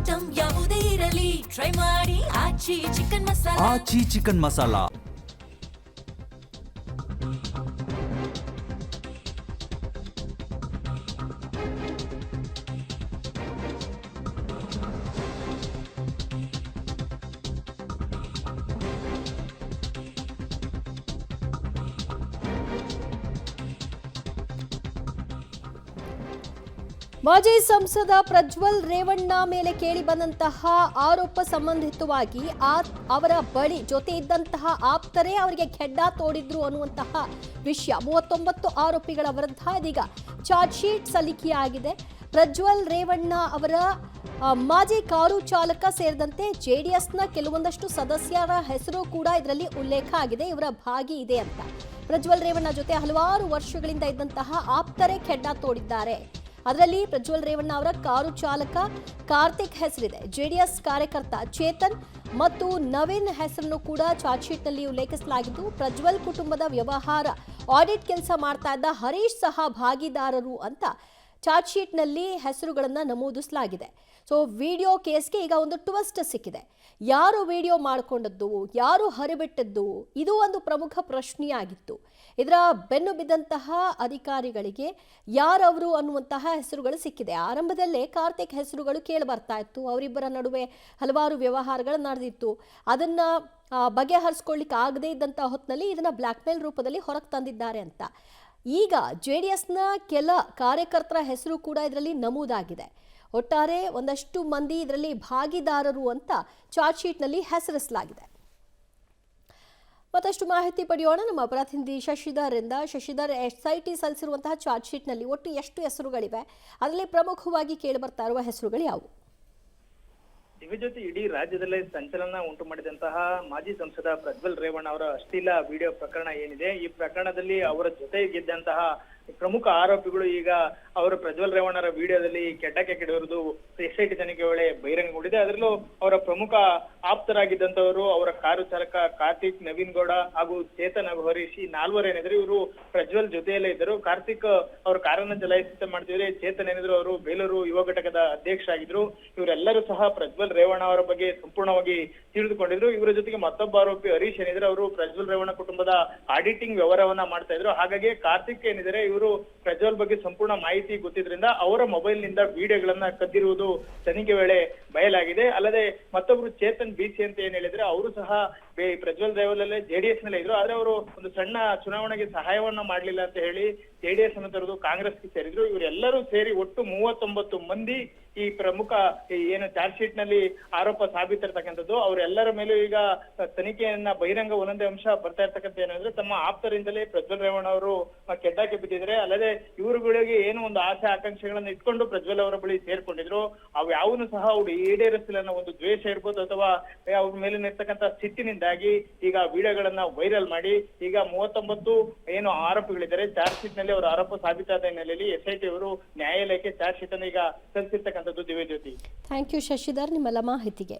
Item ಯಾವುದೇ ಇರಲಿ try ಮಾಡಿ ಆಚಿ ಚಿಕನ್ ಮಸಾಲಾ. ಆಚಿ ಚಿಕನ್ ಮಸಾಲಾ. ಮಾಜಿ ಸಂಸದ ಪ್ರಜ್ವಲ್ ರೇವಣ್ಣ ಮೇಲೆ ಕೇಳಿ ಬಂದಂತಹ ಆರೋಪ ಸಂಬಂಧಿತವಾಗಿ ಅವರ ಬಳಿ ಜೊತೆ ಇದ್ದಂತಹ ಆಪ್ತರೇ ಅವರಿಗೆ ಖೆಡ್ಡ ತೋಡಿದ್ರು ಅನ್ನುವಂತಹ ವಿಷಯ 39 ಆರೋಪಿಗಳ ವಿರುದ್ಧ ಇದೀಗ ಚಾರ್ಜ್ ಶೀಟ್ ಸಲ್ಲಿಕೆಯಾಗಿದೆ. ಪ್ರಜ್ವಲ್ ರೇವಣ್ಣ ಅವರ ಮಾಜಿ ಕಾರು ಚಾಲಕ ಸೇರಿದಂತೆ ಜೆಡಿಎಸ್ನ ಕೆಲವೊಂದಷ್ಟು ಸದಸ್ಯರ ಹೆಸರು ಕೂಡ ಇದರಲ್ಲಿ ಉಲ್ಲೇಖ ಆಗಿದೆ. ಇವರ ಭಾಗಿ ಇದೆ ಅಂತ. ಪ್ರಜ್ವಲ್ ರೇವಣ್ಣ ಜೊತೆ ಹಲವಾರು ವರ್ಷಗಳಿಂದ ಇದ್ದಂತಹ ಆಪ್ತರೇ ಖೆಡ್ಡ ತೋಡಿದ್ದಾರೆ. ಅದರಲ್ಲಿ ಪ್ರಜ್ವಲ್ ರೇವಣ್ಣ ಅವರ ಕಾರು ಚಾಲಕ ಕಾರ್ತಿಕ್ ಹೆಸರಿದೆ. ಜೆಡಿಎಸ್ ಕಾರ್ಯಕರ್ತ ಚೇತನ್ ಮತ್ತು ನವೀನ್ ಹೆಸರನ್ನು ಕೂಡ ಚಾರ್ಜ್ ಶೀಟ್ನಲ್ಲಿ ಉಲ್ಲೇಖಿಸಲಾಗಿದ್ದು, ಪ್ರಜ್ವಲ್ ಕುಟುಂಬದ ವ್ಯವಹಾರ ಆಡಿಟ್ ಕೆಲಸ ಮಾಡ್ತಾ ಇದ್ದ ಹರೀಶ್ ಸಹ ಭಾಗಿದಾರರು ಅಂತ ಚಾರ್ಜ್ ಶೀಟ್ನಲ್ಲಿ ಹೆಸರುಗಳನ್ನು ನಮೂದಿಸಲಾಗಿದೆ. ಸೊ ವಿಡಿಯೋ ಕೇಸ್ಗೆ ಈಗ ಒಂದು ಟ್ವಿಸ್ಟ್ ಸಿಕ್ಕಿದೆ. ಯಾರು ವಿಡಿಯೋ ಮಾಡಿಕೊಂಡದ್ದು, ಯಾರು ಹರಿಬಿಟ್ಟದ್ದು, ಇದು ಒಂದು ಪ್ರಮುಖ ಪ್ರಶ್ನೆಯಾಗಿತ್ತು. ಇದರ ಬೆನ್ನು ಬಿದ್ದಂತಹ ಅಧಿಕಾರಿಗಳಿಗೆ ಯಾರವರು ಅನ್ನುವಂತಹ ಹೆಸರುಗಳು ಸಿಕ್ಕಿದೆ. ಆರಂಭದಲ್ಲೇ ಕಾರ್ತಿಕ್ ಹೆಸರುಗಳು ಕೇಳಿ ಬರ್ತಾ ಇತ್ತು. ಅವರಿಬ್ಬರ ನಡುವೆ ಹಲವಾರು ವ್ಯವಹಾರಗಳು ನಡೆದಿತ್ತು. ಅದನ್ನ ಬಗೆಹರಿಸ್ಕೊಳ್ಳಿಕ್ಕೆ ಆಗದೇ ಇದ್ದಂತಹ ಹೊತ್ತಿನಲ್ಲಿ ಇದನ್ನ ಬ್ಲ್ಯಾಕ್ ಮೇಲ್ ರೂಪದಲ್ಲಿ ಹೊರಗೆ ತಂದಿದ್ದಾರೆ ಅಂತ. ಈಗ ಜೆಡಿಎಸ್ನ ಕೆಲ ಕಾರ್ಯಕರ್ತರ ಹೆಸರು ಕೂಡ ಇದರಲ್ಲಿ ನಮೂದಾಗಿದೆ. ಒಟ್ಟಾರೆ ಒಂದಷ್ಟು ಮಂದಿ ಇದರಲ್ಲಿ ಭಾಗಿದಾರರು ಅಂತ ಚಾರ್ಜ್ ಶೀಟ್ನಲ್ಲಿ ಹೆಸರಿಸಲಾಗಿದೆ. ಮತ್ತಷ್ಟು ಮಾಹಿತಿ ಪಡೆಯೋಣ ನಮ್ಮ ಪ್ರತಿನಿಧಿ ಶಶಿಧರ್ ಇಂದ. ಶಶಿಧರ್, SIT ಸಲ್ಲಿಸಿರುವಂತಹ ಚಾರ್ಜ್ ಶೀಟ್ನಲ್ಲಿ ಒಟ್ಟು ಎಷ್ಟು ಹೆಸರುಗಳಿವೆ? ಅದರಲ್ಲಿ ಪ್ರಮುಖವಾಗಿ ಕೇಳಿ ಬರ್ತಾ ಇರುವ ಹೆಸರುಗಳು ಯಾವುವು? ಇದ್ರ ಜೊತೆ ಇಡೀ ರಾಜ್ಯದಲ್ಲೇ ಸಂಚಲನ ಉಂಟು ಮಾಡಿದಂತಹ ಮಾಜಿ ಸಂಸದ ಪ್ರಜ್ವಲ್ ರೇವಣ್ಣ ಅವರ ಅಶ್ಲೀಲ ವಿಡಿಯೋ ಪ್ರಕರಣ ಏನಿದೆ, ಈ ಪ್ರಕರಣದಲ್ಲಿ ಅವರ ಜೊತೆಗಿದ್ದಂತಹ ಪ್ರಮುಖ ಆರೋಪಿಗಳು ಈಗ ಅವರು ಪ್ರಜ್ವಲ್ ರೇವಣ್ಣರ ವಿಡಿಯೋದಲ್ಲಿ ಕೆಟ್ಟಕ್ಕೆ ಕೆಡವಿರುವುದು SIT ತನಿಖೆ ವೇಳೆ ಬಹಿರಂಗಗೊಂಡಿದೆ. ಅದರಲ್ಲೂ ಅವರ ಪ್ರಮುಖ ಆಪ್ತರಾಗಿದ್ದಂತವರು ಅವರ ಕಾರು ಚಾಲಕ ಕಾರ್ತಿಕ್, ನವೀನ್ ಗೌಡ ಹಾಗೂ ಚೇತನ್ ಹಾಗೂ ಹರೀಶ್, ಈ ನಾಲ್ವರು ಏನಿದ್ರು ಇವರು ಪ್ರಜ್ವಲ್ ಜೊತೆಯಲ್ಲೇ ಇದ್ದರು. ಕಾರ್ತಿಕ್ ಅವರು ಕಾರನ್ನ ಚಲಾಯಿಸಿ ಮಾಡ್ತಿದ್ರೆ, ಚೇತನ್ ಏನಿದ್ರು ಅವರು ಬೇಲೂರು ಯುವ ಘಟಕದ ಅಧ್ಯಕ್ಷರಾಗಿದ್ರು. ಇವರೆಲ್ಲರೂ ಸಹ ಪ್ರಜ್ವಲ್ ರೇವಣ್ಣ ಅವರ ಬಗ್ಗೆ ಸಂಪೂರ್ಣವಾಗಿ ತಿಳಿದುಕೊಂಡಿದ್ರು. ಇವರ ಜೊತೆಗೆ ಮತ್ತೊಬ್ಬ ಆರೋಪಿ ಹರೀಶ್ ಏನಿದ್ರೆ ಅವರು ಪ್ರಜ್ವಲ್ ರೇವಣ್ಣ ಕುಟುಂಬದ ಆಡಿಟಿಂಗ್ ವ್ಯವಹಾರವನ್ನ ಮಾಡ್ತಾ ಇದ್ರು. ಹಾಗಾಗಿ ಕಾರ್ತಿಕ್ ಏನಿದ್ರೆ ಇವರು ಪ್ರಜ್ವಲ್ ಬಗ್ಗೆ ಸಂಪೂರ್ಣ ಮಾಹಿತಿ ಗೊತ್ತಿದ್ರಿಂದ ಅವರ ಮೊಬೈಲ್ ನಿಂದ ವಿಡಿಯೋಗಳನ್ನ ಕದ್ದಿರುವುದು ತನಿಖೆ ವೇಳೆ ಬಯಲಾಗಿದೆ. ಅಲ್ಲದೆ ಮತ್ತೊಬ್ರು ಚೇತನ್ BC ಅಂತ ಏನ್ ಹೇಳಿದ್ರೆ ಅವರು ಸಹ ಪ್ರಜ್ವಲ್ ರೇವಣ್ಣಲ್ಲೇ JDS ನಲ್ಲೇ ಇದ್ರು. ಆದ್ರೆ ಅವರು ಒಂದು ಸಣ್ಣ ಚುನಾವಣೆಗೆ ಸಹಾಯವನ್ನ ಮಾಡ್ಲಿಲ್ಲ ಅಂತ ಹೇಳಿ JDS ಅನ್ನು ತೊರೆದು ಕಾಂಗ್ರೆಸ್ಗೆ ಸೇರಿದ್ರು. ಇವರೆಲ್ಲರೂ ಸೇರಿ ಒಟ್ಟು 39 ಮಂದಿ ಈ ಪ್ರಮುಖ ಏನು ಚಾರ್ಜ್ ಶೀಟ್ ನಲ್ಲಿ ಆರೋಪ ಸಾಬೀತಿರ್ತಕ್ಕಂಥದ್ದು. ಅವರೆಲ್ಲರ ಮೇಲೂ ಈಗ ತನಿಖೆಯನ್ನ ಬಹಿರಂಗ ಒಂದೊಂದೇ ಅಂಶ ಬರ್ತಾ ಇರ್ತಕ್ಕಂಥ ಏನಂದ್ರೆ, ತಮ್ಮ ಆಪ್ತರಿಂದಲೇ ಪ್ರಜ್ವಲ್ ರೇವಣ್ಣ ಅವರು ಕೆಡ್ಡಾಕೆ ಬಿದ್ದಿದ್ರೆ, ಅಲ್ಲದೆ ಇವರುಗಳಿಗೆ ಏನು ಒಂದು ಆಸೆ ಆಕಾಂಕ್ಷೆಗಳನ್ನ ಇಟ್ಕೊಂಡು ಪ್ರಜ್ವಲ್ ಅವರ ಬಳಿ ಸೇರ್ಕೊಂಡಿದ್ರು. ಅವು ಯಾವನು ಸಹ ಅವ್ರು ಈಡೇರಿಸಲಿಲ್ಲ ಅನ್ನೋ ಒಂದು ದ್ವೇಷ ಇರ್ಬೋದು ಅಥವಾ ಅವ್ರ ಮೇಲಿನ ಇರ್ತಕ್ಕಂಥ ಸಿಟ್ಟಿನಿಂದಾಗಿ ಈಗ ವಿಡಿಯೋಗಳನ್ನ ವೈರಲ್ ಮಾಡಿ ಈಗ 39 ಏನು ಆರೋಪಿಗಳಿದ್ದಾರೆ ಚಾರ್ಜ್ ಶೀಟ್ ನಲ್ಲಿ ಅವರ ಆರೋಪ ಸಾಬೀತಾದ ಹಿನ್ನೆಲೆಯಲ್ಲಿ SIT ಅವರು ನ್ಯಾಯಾಲಯಕ್ಕೆ ಚಾರ್ಜ್ ಶೀಟ್ ಅನ್ನು ಈಗ ಸಲ್ಲಿಸಿರ್ತಕ್ಕಂಥದ್ದು. ದಿವ್ಯಜ್ಯೋತಿ, ಥ್ಯಾಂಕ್ ಯು ಶಶಿಧರ್ ನಿಮ್ಮೆಲ್ಲ ಮಾಹಿತಿಗೆ.